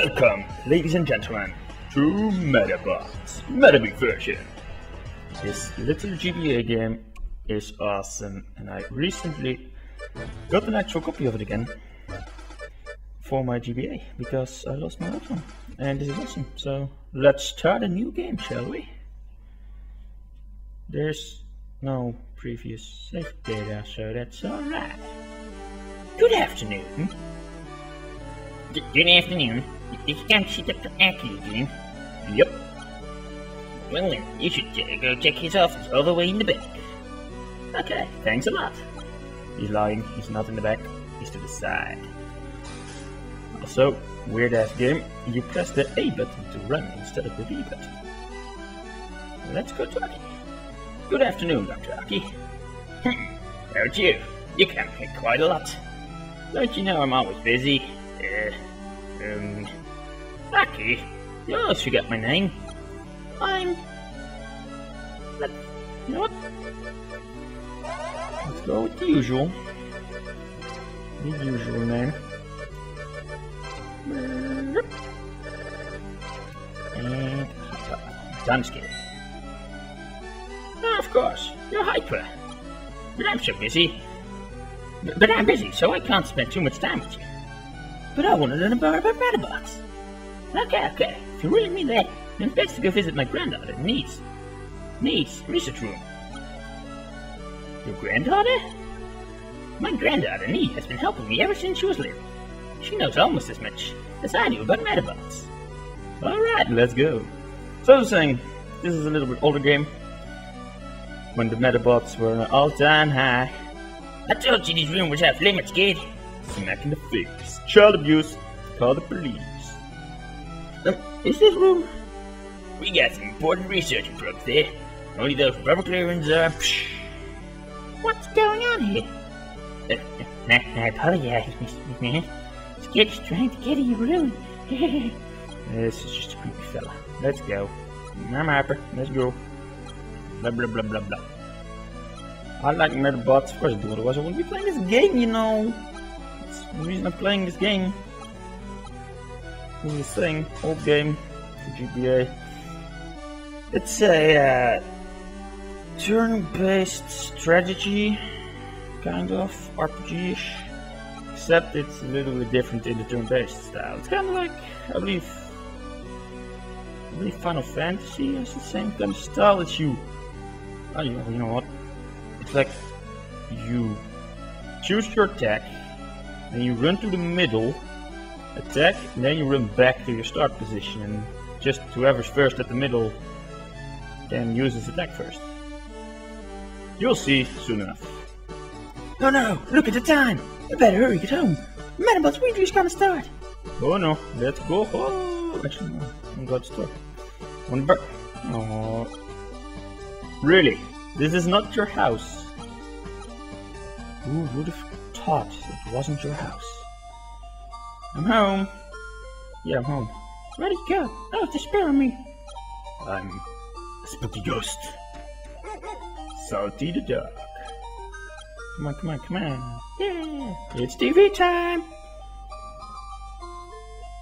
Welcome, ladies and gentlemen, to Medabots Medabots version. This little GBA game is awesome, and I recently got an actual copy of it again for my GBA because I lost my old one, and this is awesome. So let's start a new game, shall we? There's no previous save data, so that's alright. Good afternoon. Good afternoon. Did you come see Dr. Aki again? Yep. Well then, you should go check his office all the way in the back. Okay, thanks a lot. He's lying, he's not in the back, he's to the side. Also, weird ass game, you press the A button to run instead of the B button. Let's go to Aki. Good afternoon, Dr. Aki. How'd you? You come here quite a lot. Don't you know I'm always busy? Aki, you always forget my name. You know what? Let's go with the usual. The usual name. And I'm scared. Oh, of course, you're Hyper. But I'm so busy. But I'm busy, so I can't spend too much time with you. But I want to learn more about Medabots. Okay. If you really mean that, then it's best to go visit my granddaughter, Niece, research room. Your granddaughter? My granddaughter, Niece, has been helping me ever since she was little. She knows almost as much as I do about Medabots. Alright, let's go. So I was saying, this is a little bit older game. When the Medabots were an all-time high. I told you these rumors have limits, kid. Smack in the face. Child abuse. Call the police. Is this room? We got some important research probes there. Only those rubber clearings are... What's going on here? I apologize, Mr. Man. This kid's trying to get in your room. This is just a creepy fella. Let's go. I'm Harper. Let's go. Blah blah blah blah blah. I like Medabots, of course I do, otherwise I wouldn't be playing this game, you know. That's the reason I'm playing this game. This is the thing, old game for GBA. It's a turn-based strategy, kind of, RPG-ish. Except it's a little bit different in the turn-based style. It's kind of like, I believe Final Fantasy has the same kind of style as you know what? It's like you choose your attack, and you run to the middle, attack, and then you run back to your start position, and just whoever's first at the middle can use his attack first. You'll see soon enough. Oh no, look at the time! I better hurry, get home. Medabots Weekly's gonna start. Oh no, let's go home. Actually, no, I'm going to start. One back. Oh. Really? This is not your house. Who would have thought it wasn't your house? I'm home. Yeah, I'm home. Where'd he go? Oh, despair on me. I'm a spooky ghost. Salty the dog. Come on. Yeah, it's TV time.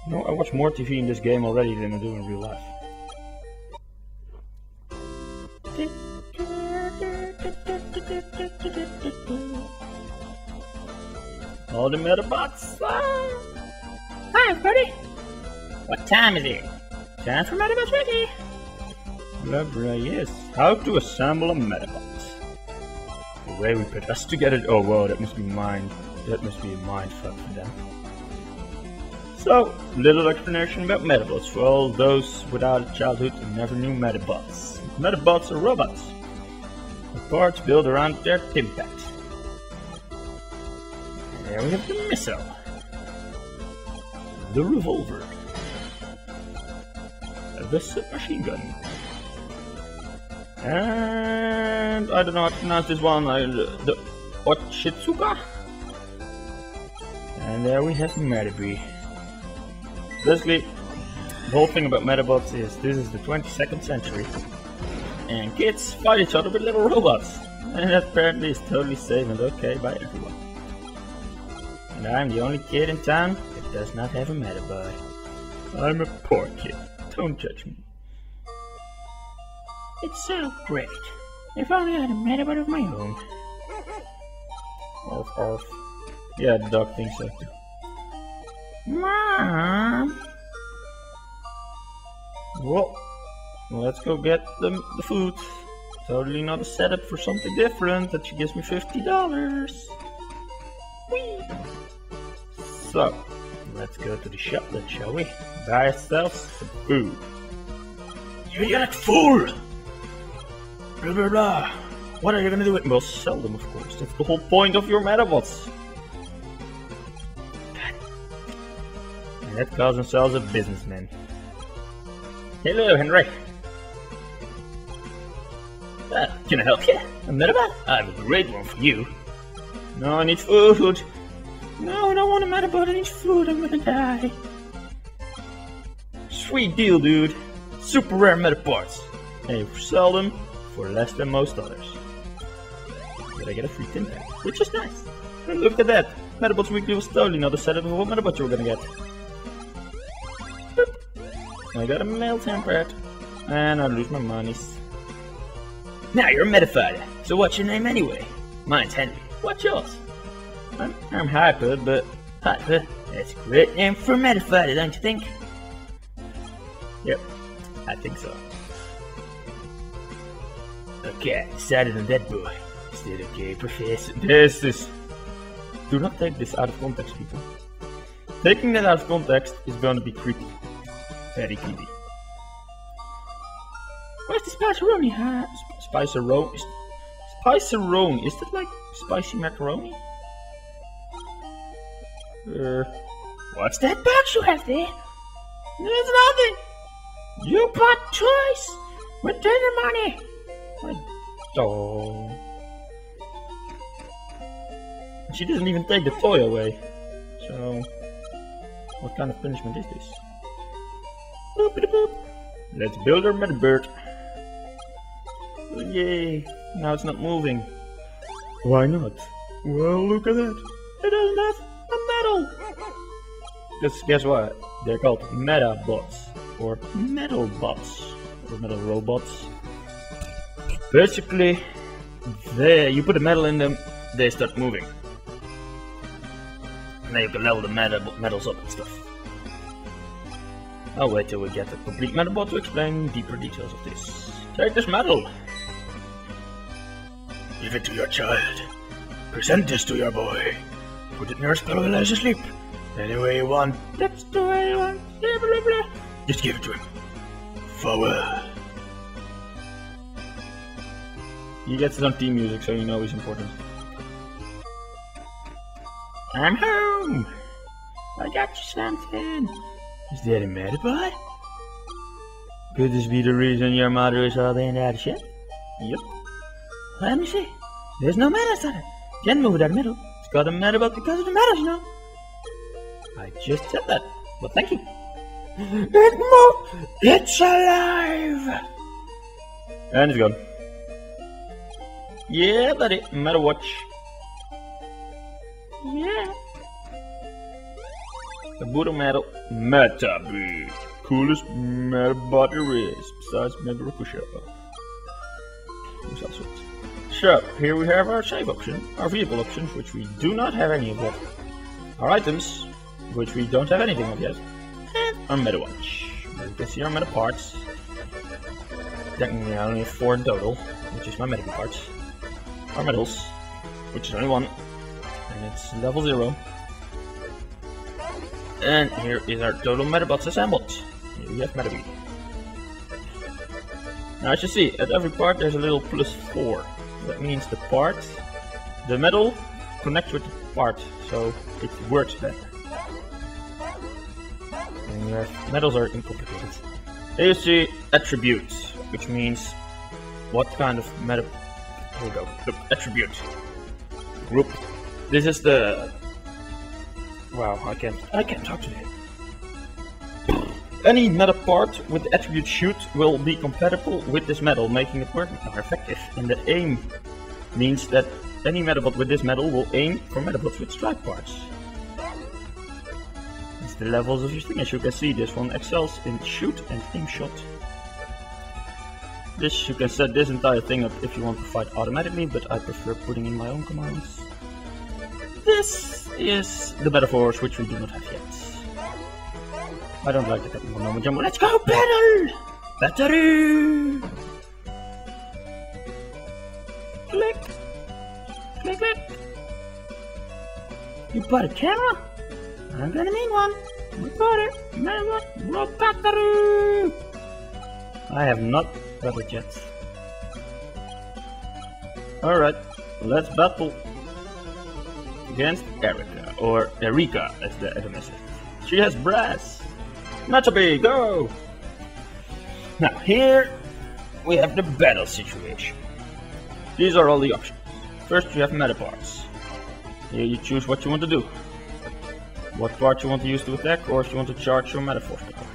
You know, I watch more TV in this game already than I do in real life. All the Medabots. Hi, everybody. What time is it? Time for Medabots Weekly. Lovely, yes. How to assemble a Medabot. The way we put us together. Oh, whoa, that must be mine. That must be a mindfuck for them. So, little explanation about Medabots for all those without a childhood and never knew Medabots. Medabots are robots. The parts built around their impact. And there we have the missile. The revolver. The submachine gun. And I don't know how to pronounce this one. The Ochitsuka. And there we have Medabots. Basically, the whole thing about Medabots is this is the 22nd century, and kids fight each other with little robots, and that apparently is totally safe and okay by everyone. And I'm the only kid in town that does not have a Medabot. I'm a poor kid. Don't judge me. It's so great. If only I had a Medabot of my own. Arf, arf. Yeah, the dog thinks so too. Mom! Well, let's go get the food. Totally not a setup for something different. That she gives me $50. Whee! So, let's go to the shop then, shall we? Buy ourselves some food. You idiotic fool! Blah blah blah. What are you gonna do with them? Well, sell them, of course. That's the whole point of your Medabots. And that calls themselves a businessman. Hello, Henry. Can I help you? A Medabot? I have a great one for you. No, I need food. No, I don't want a Medabot. I need food. I'm gonna die. Sweet deal, dude. Super rare Medabots. And you sell them for less than most others. But I get a free tin pack, which is nice. And look at that. Medabots Weekly was totally not a setup of what Medabots you were gonna get. Boop. I got a mail tempered. And I lose my monies. Now you're a Metafighter. So what's your name anyway? Mine's Henry. What's yours? I'm Hyper, but... Hyper? That's a great name for a Metafighter, don't you think? Yep, I think so. Okay, decided on that boy. Is that okay, Professor? This is... Do not take this out of context, people. Taking that out of context is going to be creepy. Very creepy. Where's the Spiceroni, huh? Spiceroni? Spiceroni? Is that like spicy macaroni? What's that box you have there? There's nothing! You bought toys with dinner money! I don't. She doesn't even take the toy away. So, what kind of punishment is this? Boop-a-da-boop. Let's build our Medabot. Yay! Now it's not moving. Why not? Well, look at that. It doesn't have a medal. Just guess what? They're called Medabots or Medabots or Metal Robots. Basically, you put a medal in them, they start moving. And then you can level the medals up and stuff. I'll wait till we get the complete Medabot to explain deeper details of this. Take this medal. Give it to your child. Present this to your boy. Put it in your spell while he's asleep. Any way you want. That's the way you want. Blah, blah, blah. Just give it to him. Forward. He gets his own theme music, so you know he's important. I'm home. I got you something. Is that a Medabot? Could this be the reason your mother is all in out of shit? Yep. Let me see. There's no medals on it. Can't move that medal. It's got a Medabot because of the medals, you know. I just said that, but thank you. It moved! It's alive! And it's gone. Yeah, buddy. Medawatch. Yeah. The Buddha medal. Metabot. Coolest Medabot there is, besides Medarokusha. So, here we have our save option, our vehicle options, which we do not have any of yet. Our items, which we don't have anything of yet. And our Medawatch. You can see our Meta parts. Technically I only have 4 in total, which is my medical parts. Our medals, which is only 1. And it's level 0. And here is our total Medabots assembled. Here we have Medabots. Now as you see, at every part there's a little +4. That means the medal connects with the part, so it works better. And your medals are uncomplicated. Here you see attributes, which means what kind of here we go. The attribute group. This is the wow, I can't talk today. Any meta part with the attribute shoot will be compatible with this medal, making it work more effective. And the aim means that any Medabot with this medal will aim for Medabots with strike parts. It's the levels of your thing. As you can see, this one excels in shoot and aim shot. This, you can set this entire thing up if you want to fight automatically, but I prefer putting in my own commands. This is the Medaforce, which we do not have yet. I don't like the technical moment jump. Let's go battle! Battery! Click! Click, click! You bought a camera? I'm gonna need one. We bought it. Medabots Robattle! I have not got it yet. Alright, let's battle against Erika, or Erika as the enemy says. She has brass. Nachobi, go! Now here we have the battle situation. These are all the options. First you have Medabots. Here you choose what you want to do. What part you want to use to attack, or if you want to charge your Medaforce power.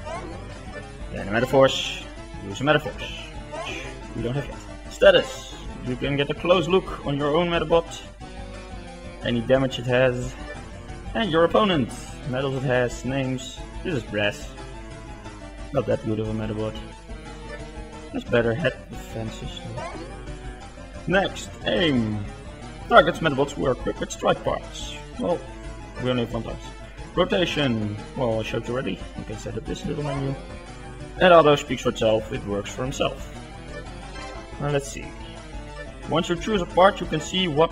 Then a Medaforce, use a Medaforce, which we don't have yet. Status. You can get a close look on your own Medabot, any damage it has, and your opponent, medals it has, names. This is brass. Not that good of a Medabot. There's better head defenses. Next, aim. Targets Medabots who are equipped with strike parts. Well, we only have one type. Rotation. Well, I showed you already. You can set up this little menu. And auto speaks for itself. It works for himself. Now let's see. Once you choose a part, you can see what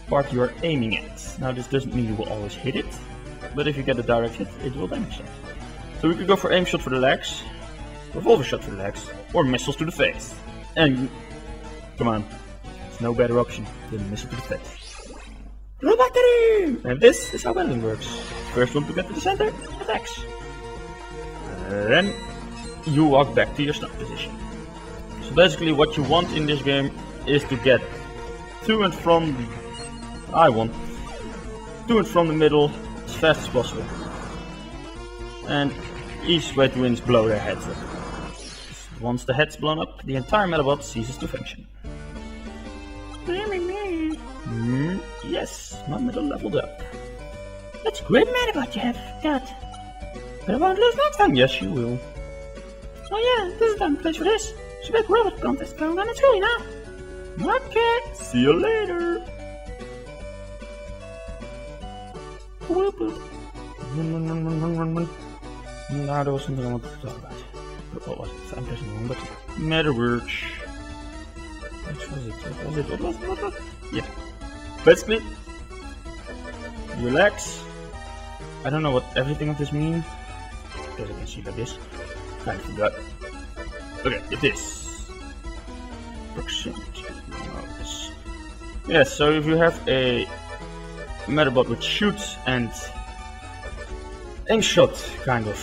part you are aiming at. Now this doesn't mean you will always hit it, but if you get a direct hit, it will damage them. So we could go for aim shot for the legs, revolver shot for the legs, or missiles to the face. And come on, there's no better option than missile to the face. Robattle! And this is how battling works. First one to get to the center, attacks. Then you walk back to your start position. So basically what you want in this game is to get to and from the middle as fast as possible. And easiest way to win is blow their heads up. Once the head's blown up, the entire Medabot ceases to function. Yes, my middle leveled up. That's a great Medabot you have got. But I won't lose next time. Yes, you will. Oh yeah, this is the place for this. It's a big robot contest going on at school, you know. Okay, see you later. Whoop, whoop. Now there was something I wanted to talk about. What was it? I'm pressing wrong button. Medabots. What was it? Yeah. Basically, relax. I don't know what everything of this means. Because I can see like this. Kind of forgot. Okay, it is. Proximity. Yes, so if you have a Medabot which shoots and aim shot kind of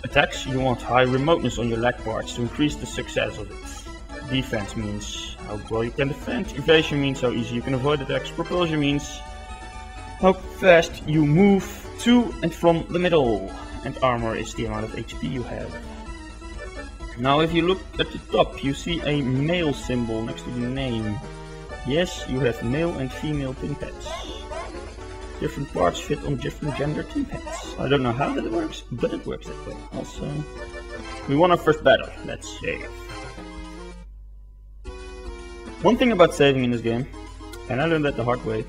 attacks, you want high remoteness on your leg parts to increase the success of it. Defense means how well you can defend, evasion means how easy you can avoid attacks, propulsion means how fast you move to and from the middle, and armor is the amount of HP you have. Now if you look at the top, you see a male symbol next to the name. Yes, you have male and female tin pads. Different parts fit on different gender tin pads. I don't know how that works, but it works that way. Also, we won our first battle. Let's save. One thing about saving in this game, and I learned that the hard way,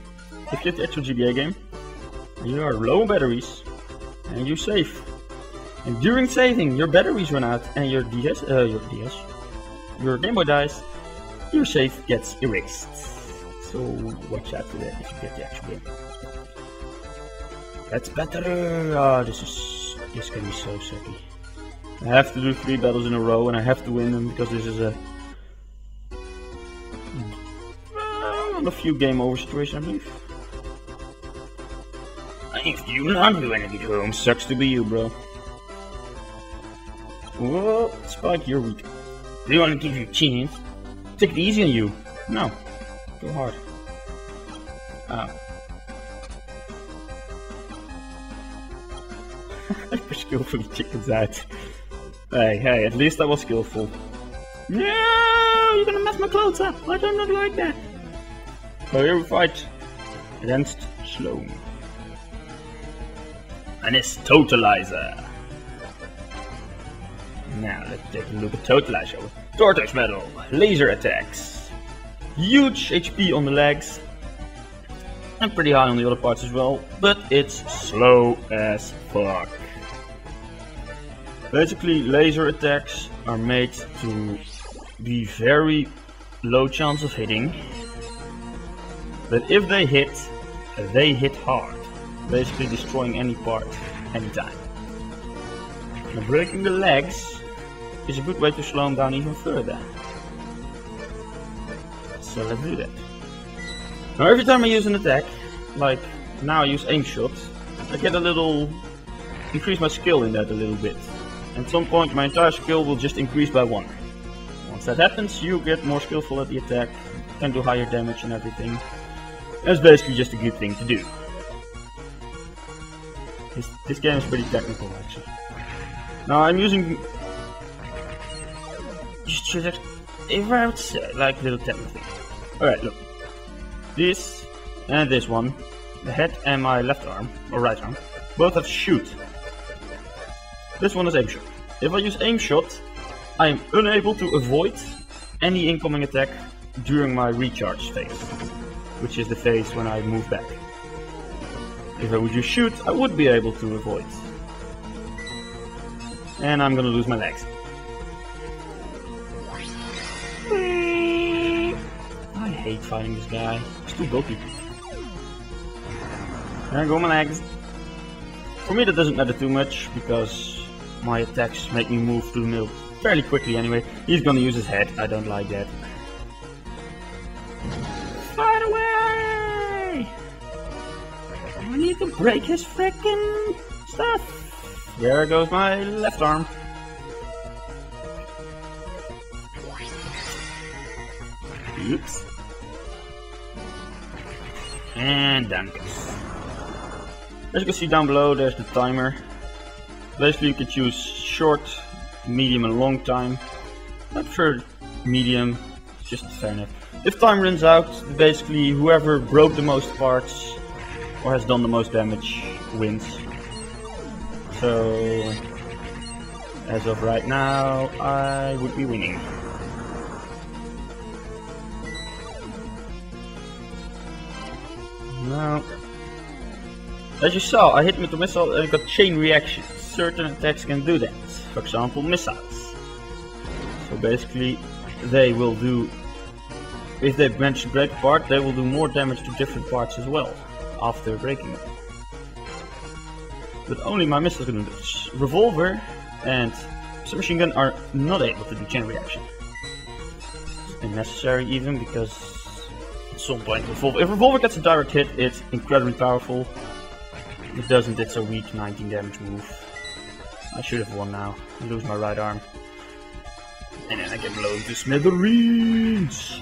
if you have the actual GBA game, and you are low on batteries, and you save, and during saving your batteries run out, and your Game Boy dies, your save gets erased. So watch out for that if you get the actual game. That's better. Oh, this can be so sucky. I have to do 3 battles in a row, and I have to win them because this is a few game over situation, I believe. If you not do anything at home, sucks to be you, bro. Whoa, Spike, you're weak. They want to give you a chance. Take it easy on you. No, go hard. Skillfully chickens out. Hey, at least I was skillful. No, you're gonna mess my clothes up. I do not like that. So here we fight against Sloan. and his Totalizer. Now let's take a look at Totalizer. Tortoise Metal, laser attacks, huge HP on the legs, and pretty high on the other parts as well, but it's slow as fuck. Basically, laser attacks are made to be very low chance of hitting, but if they hit hard, basically destroying any part, anytime. Now, breaking the legs is a good way to slow him down even further. So let's do that. Now every time I use an attack, like now I use aim shot, I get a little, increase my skill in that a little bit. At some point my entire skill will just increase by 1. Once that happens, you get more skillful at the attack, can do higher damage and everything. It's basically just a good thing to do. This game is pretty technical actually. Now I'm using, if I would say, like little technical thing. Alright, look. This and this one, the head and my left arm, or right arm, both have shoot. This one is aim shot. If I use aim shot, I am unable to avoid any incoming attack during my recharge phase, which is the phase when I move back. If I would use shoot, I would be able to avoid. And I'm gonna lose my legs. I hate fighting this guy. It's too bulky. There go my legs. For me that doesn't matter too much, because my attacks make me move through the middle fairly quickly anyway. He's gonna use his head, I don't like that. Fight away! I need to break his frickin' stuff. There goes my left arm. Oops. And done. As you can see down below, there's the timer. Basically you can choose short, medium and long time. I prefer medium, it's just fair enough. If time runs out, basically whoever broke the most parts or has done the most damage wins. So as of right now, I would be winning. Now, as you saw, I hit him with the missile and I got chain reaction. Certain attacks can do that. For example, missiles. So basically, they will do, if they manage to break apart, they will do more damage to different parts as well after breaking them. But only my missiles can do this. Revolver and submachine gun are not able to do chain reaction. It's unnecessary even, because at some point, if revolver gets a direct hit, it's incredibly powerful. If it doesn't, it's a weak 19 damage move. I should have won now. I lose my right arm. And then I get blown to smithereens.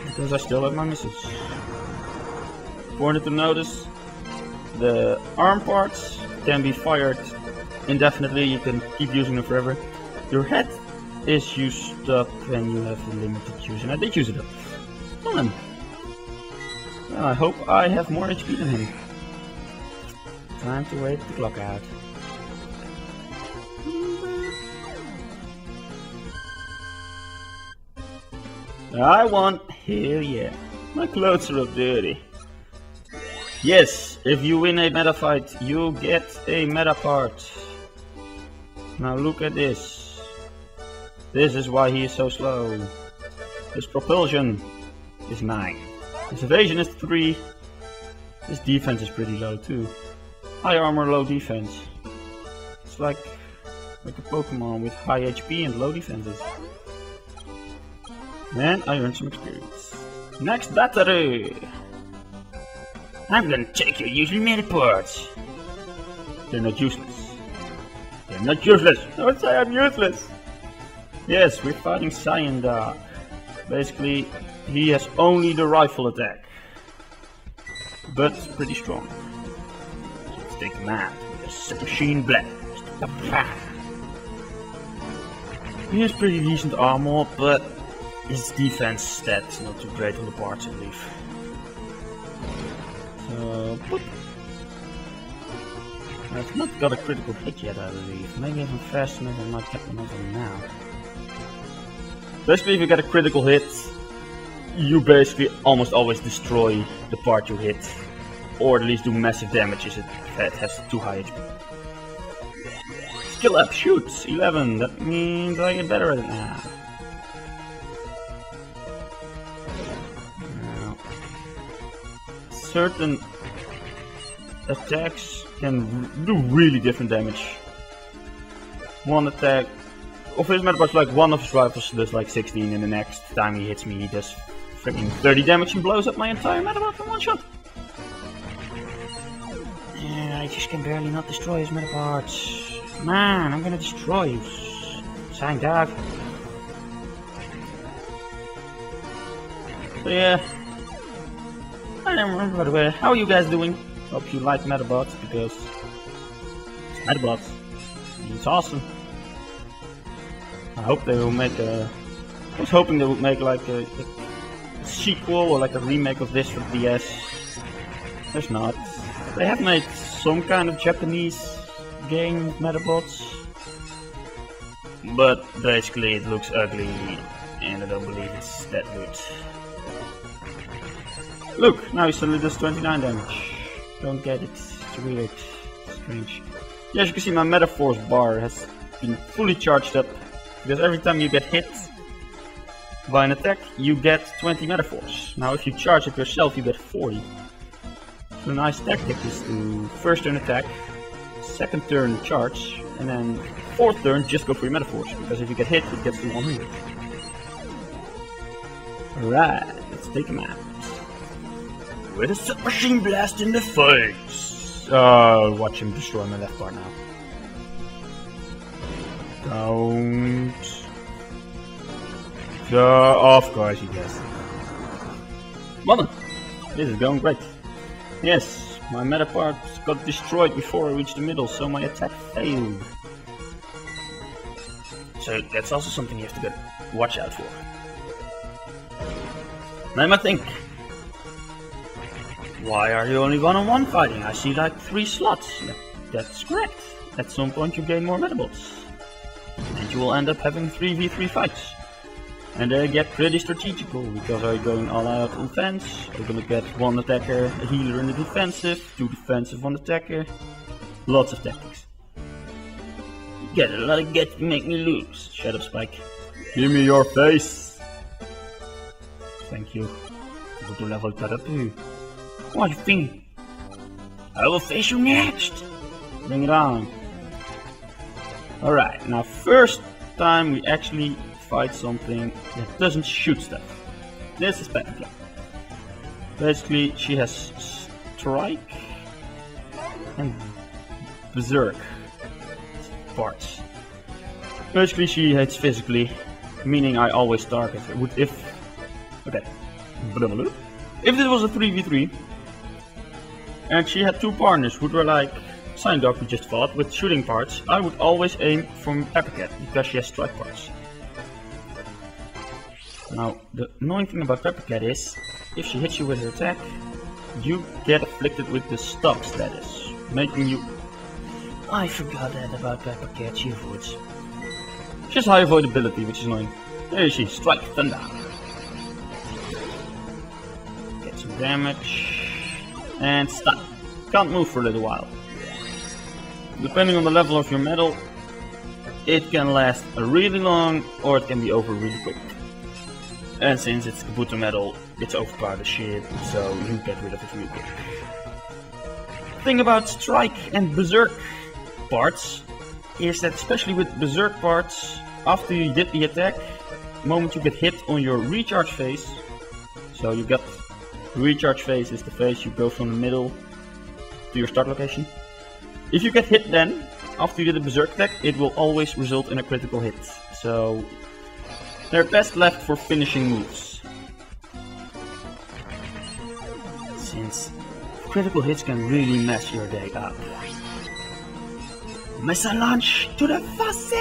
Because I still have my misses. Important to notice, the arm parts can be fired indefinitely. You can keep using them forever. Your head is used up when you have a limited use, and I did use it up. Well then. Well, I hope I have more HP than him. Time to wait the clock out. I won! Hell yeah. My clothes are up dirty. Yes, if you win a meta fight, you get a meta part. Now look at this. This is why he is so slow. His propulsion is 9. His evasion is 3. His defense is pretty low too. High armor, low defense. It's like a Pokemon with high HP and low defenses. And I earned some experience. Next battery! I'm gonna take your usual Medabots. They're not useless. They're not useless! Don't say I'm useless! Yes, we're fighting Cyan Dog. Basically, he has only the rifle attack. But pretty strong. Let's take him out with a submachine blast. He has pretty decent armor, but his defense stats not too great on the parts, I believe. So, boop. I've not got a critical hit yet, I believe. Maybe if I'm fast enough, I might get one of them now. Basically, if you get a critical hit, you basically almost always destroy the part you hit. Or at least do massive damage if it has too high HP. Skill up, shoot! 11, that means I get better at it now. Certain attacks can do really different damage. One attack of his Medabots, like one of his rifles does like 16, and the next time he hits me he does freaking 30 damage and blows up my entire Medabot in one shot. Yeah, I just can barely not destroy his Medabots. Man, I'm gonna destroy you. Sign dog. So yeah. I don't remember, by the way. How are you guys doing? Hope you like Medabots, because it's Medabots. It's awesome. I hope they will make a... I was hoping they would make like a sequel or like a remake of this for DS. There's not. They have made some kind of Japanese game Medabots, but basically it looks ugly and I don't believe it's that good. Look, now he suddenly does 29 damage. Don't get it. It's weird. Strange. Yeah, as you can see, my Medaforce bar has been fully charged up, because every time you get hit by an attack, you get 20 Medaforce. Now if you charge it yourself, you get 40. So a nice tactic is to first turn attack, second turn charge, and then fourth turn just go for your Medaforce, because if you get hit, it gets to 100. Alright, let's take him out. With a submachine blast in the face! Watch him destroy my left bar now. Don't... of course he does. Well then, this is going great. Yes, my meta parts got destroyed before I reached the middle, so my attack failed. So that's also something you have to watch out for. Now I think, why are you only one-on-one fighting? I see like 3 slots. That's correct. At some point you gain more Medabots. And you will end up having 3v3 fights. And they get pretty strategical, because are you going all out offense? Are you gonna get 1 attacker, a healer in the defensive, 2 defensive, 1 attacker? Lots of tactics. You get a lot of get to make me lose. Shut up, Spike. Give me your face! Thank you. Go to level therapy. What do you think? I will face you next! Bring it on. Alright, now first time we actually fight something that doesn't shoot stuff. This is Peppa. Basically, she has strike and berserk parts. Basically, she hits physically, meaning I always target her. If this was a 3v3 and she had 2 partners who were like Sign Dog we just fought with shooting parts, I would always aim for Peppa because she has strike parts. Now, the annoying thing about Peppa is, if she hits you with her attack, you get afflicted with the stop status, making you... I forgot that about Peppa, she avoids. She has high avoidability, which is annoying. There she, Strike Thunder. Get some damage. And stop. Can't move for a little while. Depending on the level of your medal, it can last really long, or it can be over really quick. And since it's Kabuto metal, it's overpowered as shit, so you get rid of it really quick. Thing about Strike and Berserk parts is that, especially with Berserk parts, after you did the attack, the moment you get hit on your recharge phase, so you got recharge phase is the phase you go from the middle to your start location. If you get hit then, after you did a Berserk attack, it will always result in a critical hit. So they're best left for finishing moves, since critical hits can really mess your day up. Missile launch to the fosse!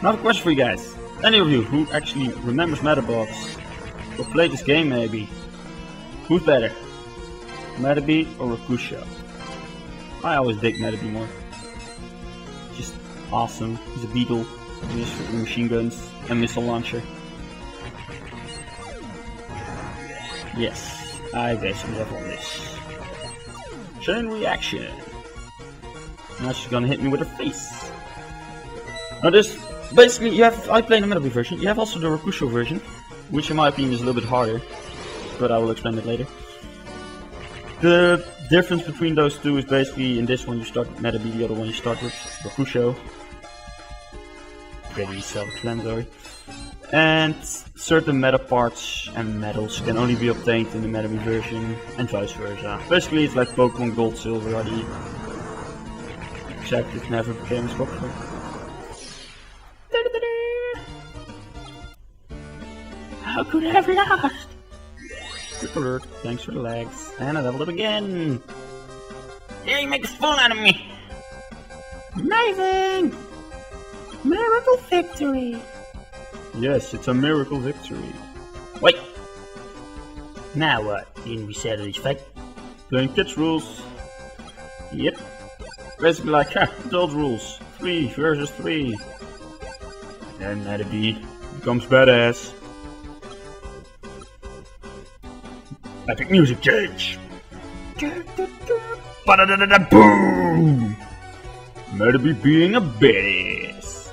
Now I have a question for you guys. Any of you who actually remembers Medabots, or played this game maybe, who's better? Medabeat or Rakusho? I always dig Medaby more. Just awesome. He's a beetle. He's for machine guns and missile launcher. Yes, I basically have all this. Chain reaction. Now she's gonna hit me with her face. Now this, basically, you have, I play the Medaby version. You have also the Rakusho version, which in my opinion is a little bit harder, but I will explain it later. The difference between those two is basically in this one you start with Medaby, the other one you start with Rakusho. Pretty self-explanatory. And certain meta parts and medals can only be obtained in the Medaby version and vice versa. Basically it's like Pokemon Gold, Silver already. Except it never became as popular. How could I have lost? Quick alert, thanks for the legs. And I leveled up again! Yeah, you make a fool out of me! Amazing! Miracle victory! Yes, it's a miracle victory. Wait! Now what? Didn't we settle this fight? Playing kids rules. Yep. Basically like, adult rules. 3 versus 3. Then Medaby becomes badass. Epic music change! Ba-da-da-da-da-boom! Medaby being a badass.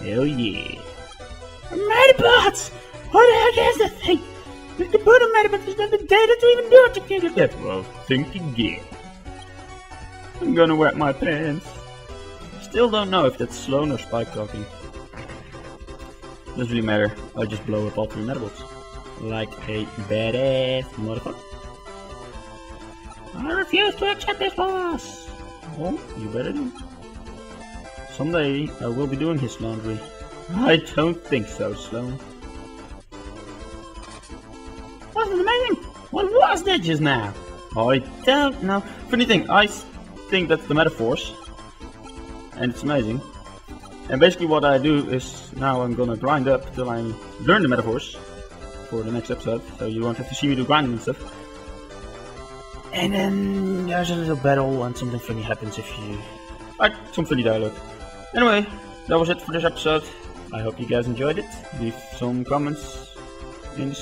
Hell yeah. Medabots! What the heck is that thing? You can put a Medabot, there's nothing data to even do it to kill it. Well, think again. I'm gonna wet my pants. Still don't know if that's Sloan or Spike talking. Doesn't really matter, I just blow up all 3 Medabots. Like a badass motherfucker. I refuse to accept this loss! Well, you better do. Someday I will be doing his laundry. I don't think so, Sloan. Wasn't amazing? What was that just now? I don't know. Funny thing, I think that's the Metaforce. And it's amazing. And basically what I do is, now I'm gonna grind up till I learn the Metaforce. For the next episode, so you won't have to see me do grinding and stuff. And then there's a little battle and something funny happens if you... Like, some funny dialogue. Anyway, that was it for this episode. I hope you guys enjoyed it. Leave some comments in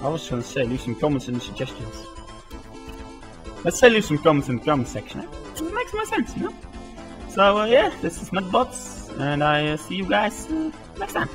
I was gonna say leave some comments in the suggestions. Let's say leave some comments in the comment section. It makes more sense, you know? So yeah, this is Medabots, and I see you guys next time.